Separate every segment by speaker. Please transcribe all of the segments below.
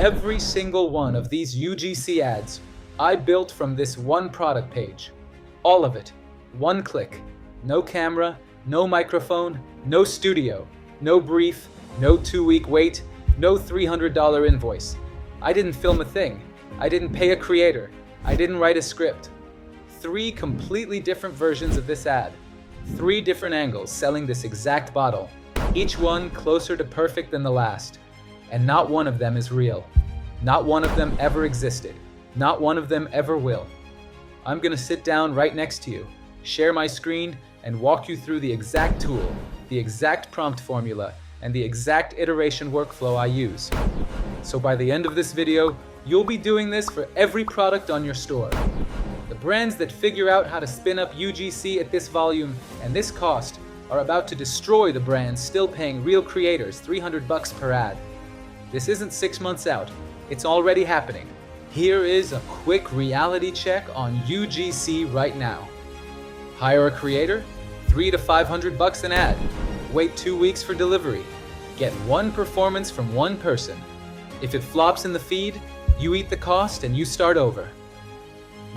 Speaker 1: Every single one of these UGC ads I built from this one product page. All of it. One click. No camera, no microphone, no studio, no brief, no 2-week wait, no $300 invoice. I didn't film a thing. I didn't pay a creator. I didn't write a script. 3 completely different versions of this ad. 3 different angles selling this exact bottle. Each one closer to perfect than the last. And not one of them is real. Not one of them ever existed. Not one of them ever will. I'm gonna sit down right next to you, share my screen, and walk you through the exact tool, the exact prompt formula, and the exact iteration workflow I use. So by the end of this video, you'll be doing this for every product on your store. The brands that figure out how to spin up UGC at this volume and this cost are about to destroy the brands still paying real creators $300 per ad. This isn't 6 months out, it's already happening. Here is a quick reality check on UGC right now. Hire a creator, $300 to $500 an ad. Wait 2 weeks for delivery. Get 1 performance from 1 person. If it flops in the feed, you eat the cost and you start over.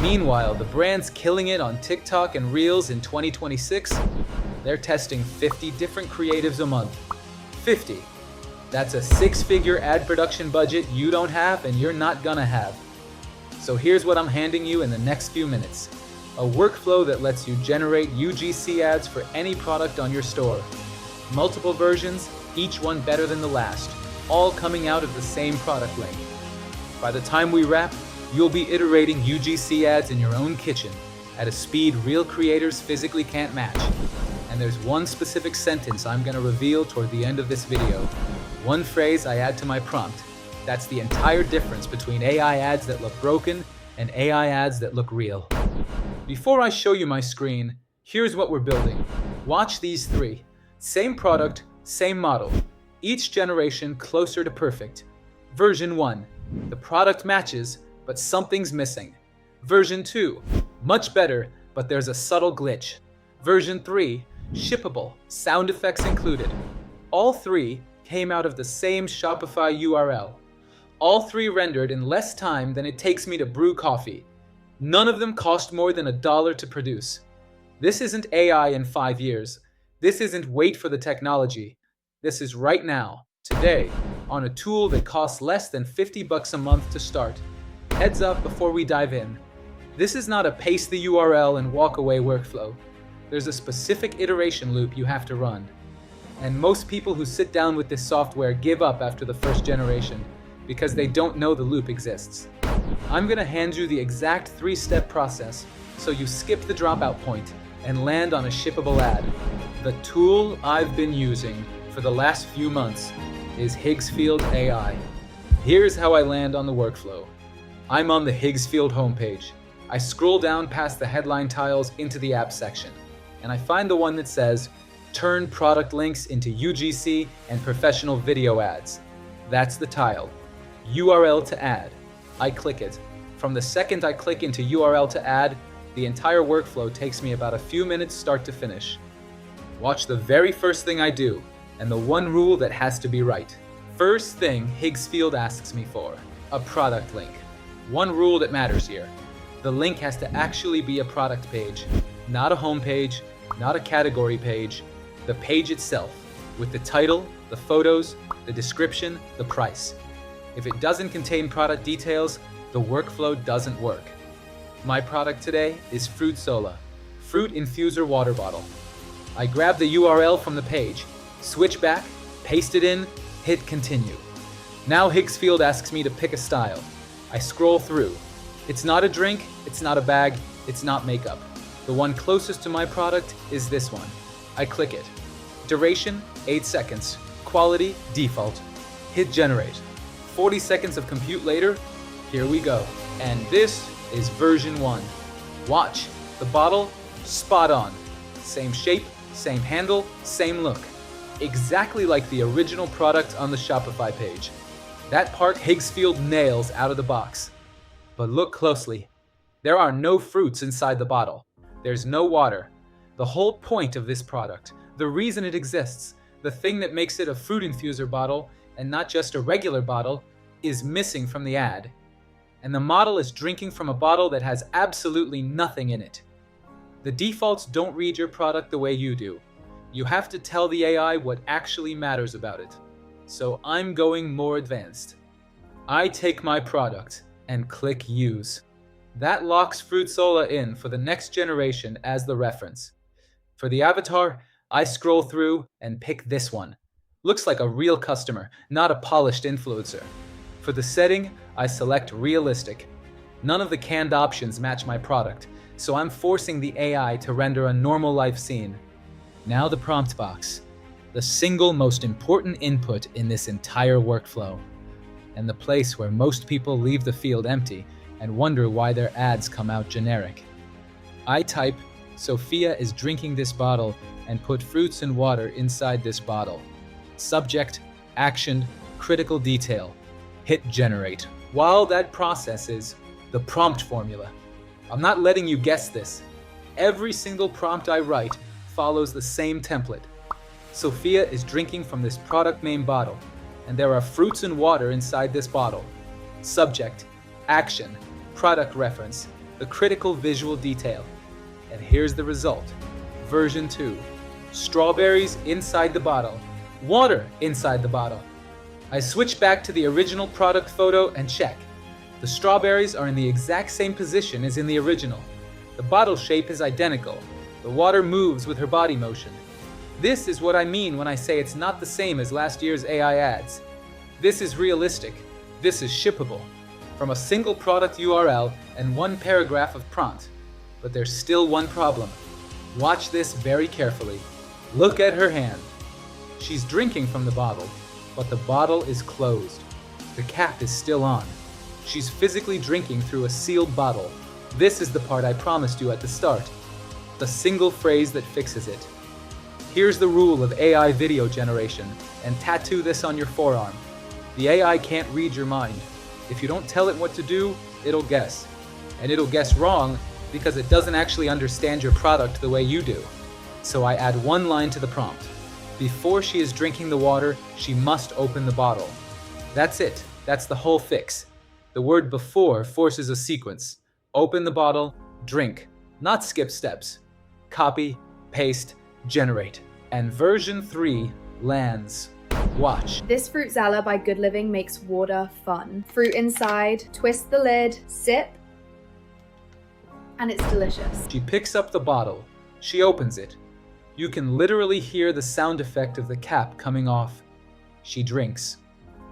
Speaker 1: Meanwhile, the brands killing it on TikTok and Reels in 2026, they're testing 50 different creatives a month. 50. That's a 6-figure ad production budget you don't have and you're not gonna have. So here's what I'm handing you in the next few minutes. A workflow that lets you generate UGC ads for any product on your store. Multiple versions, each one better than the last, all coming out of the same product link. By the time we wrap, you'll be iterating UGC ads in your own kitchen at a speed real creators physically can't match. And there's one specific sentence I'm gonna reveal toward the end of this video. One phrase I add to my prompt. That's the entire difference between AI ads that look broken and AI ads that look real. Before I show you my screen, here's what we're building. Watch these 3. Same product, same model. Each generation closer to perfect. Version 1. The product matches, but something's missing. Version 2. Much better, but there's a subtle glitch. Version 3. Shippable, sound effects included. All 3 came out of the same Shopify URL. All 3 rendered in less time than it takes me to brew coffee. None of them cost more than $1 to produce. This isn't AI in 5 years. This isn't wait for the technology. This is right now, today, on a tool that costs less than $50 a month to start. Heads up before we dive in. This is not a paste the URL and walk away workflow. There's a specific iteration loop you have to run. And most people who sit down with this software give up after the first generation because they don't know the loop exists. I'm gonna hand you the exact 3-step process so you skip the dropout point and land on a shippable ad. The tool I've been using for the last few months is Higgsfield AI. Here's how I land on the workflow. I'm on the Higgsfield homepage. I scroll down past the headline tiles into the app section, and I find the one that says, Turn product links into UGC and professional video ads. That's the tile. URL to add. I click it. From the second I click into URL to add, the entire workflow takes me about a few minutes start to finish. Watch the very first thing I do, and the one rule that has to be right. First thing Higgsfield asks me for, a product link. One rule that matters here. The link has to actually be a product page, not a home page, not a category page, the page itself, with the title, the photos, the description, the price. If it doesn't contain product details, the workflow doesn't work. My product today is Fruit Sola, fruit infuser water bottle. I grab the URL from the page, switch back, paste it in, hit continue. Now Higgsfield asks me to pick a style. I scroll through. It's not a drink, it's not a bag, it's not makeup. The one closest to my product is this one. I click it. Duration, 8 seconds. Quality, default. Hit generate. 40 seconds of compute later, here we go. And this is version 1. Watch, the bottle, spot on. Same shape, same handle, same look. Exactly like the original product on the Shopify page. That part Higgsfield nails out of the box. But look closely. There are no fruits inside the bottle. There's no water. The whole point of this product, the reason it exists, the thing that makes it a fruit infuser bottle and not just a regular bottle, is missing from the ad, and the model is drinking from a bottle that has absolutely nothing in it. The defaults don't read your product the way you do. You have to tell the AI what actually matters about it. So I'm going more advanced. I take my product and click Use. That locks Fruitzola in for the next generation as the reference. For the avatar, I scroll through and pick this one. Looks like a real customer, not a polished influencer. For the setting, I select Realistic. None of the canned options match my product, so I'm forcing the AI to render a normal life scene. Now the prompt box, the single most important input in this entire workflow, and the place where most people leave the field empty and wonder why their ads come out generic. I type, Sophia is drinking this bottle and put fruits and water inside this bottle. Subject, action, critical detail. Hit generate. While that processes, the prompt formula. I'm not letting you guess this. Every single prompt I write follows the same template. Sophia is drinking from this product name bottle, and there are fruits and water inside this bottle. Subject, action, product reference, the critical visual detail. And here's the result. Version 2. Strawberries inside the bottle. Water inside the bottle. I switch back to the original product photo and check. The strawberries are in the exact same position as in the original. The bottle shape is identical. The water moves with her body motion. This is what I mean when I say it's not the same as last year's AI ads. This is realistic. This is shippable. From a single product URL and one paragraph of prompt. But there's still one problem. Watch this very carefully. Look at her hand. She's drinking from the bottle, but the bottle is closed. The cap is still on. She's physically drinking through a sealed bottle. This is the part I promised you at the start. The single phrase that fixes it. Here's the rule of AI video generation, and tattoo this on your forearm. The AI can't read your mind. If you don't tell it what to do, it'll guess. And it'll guess wrong because it doesn't actually understand your product the way you do. So I add one line to the prompt. Before she is drinking the water, she must open the bottle. That's it. That's the whole fix. The word before forces a sequence. Open the bottle, drink. Not skip steps. Copy, paste, generate. And version 3 lands. Watch.
Speaker 2: This Fruitzala by Good Living makes water fun. Fruit inside, twist the lid, sip, and it's delicious.
Speaker 1: She picks up the bottle. She opens it. You can literally hear the sound effect of the cap coming off. She drinks.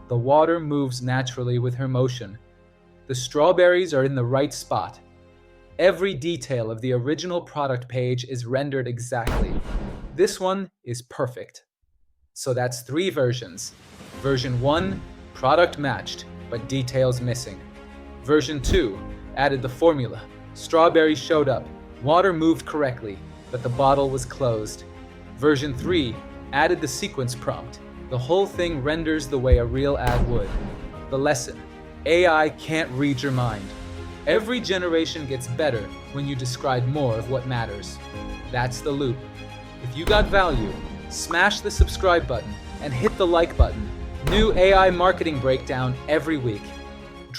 Speaker 1: The water moves naturally with her motion. The strawberries are in the right spot. Every detail of the original product page is rendered exactly. This one is perfect. So that's 3 versions. Version 1, product matched, but details missing. Version 2, added the formula. Strawberries showed up, water moved correctly, but the bottle was closed. Version 3, added the sequence prompt. The whole thing renders the way a real ad would. The lesson, AI can't read your mind. Every generation gets better when you describe more of what matters. That's the loop. If you got value, smash the subscribe button and hit the like button. New AI marketing breakdown every week.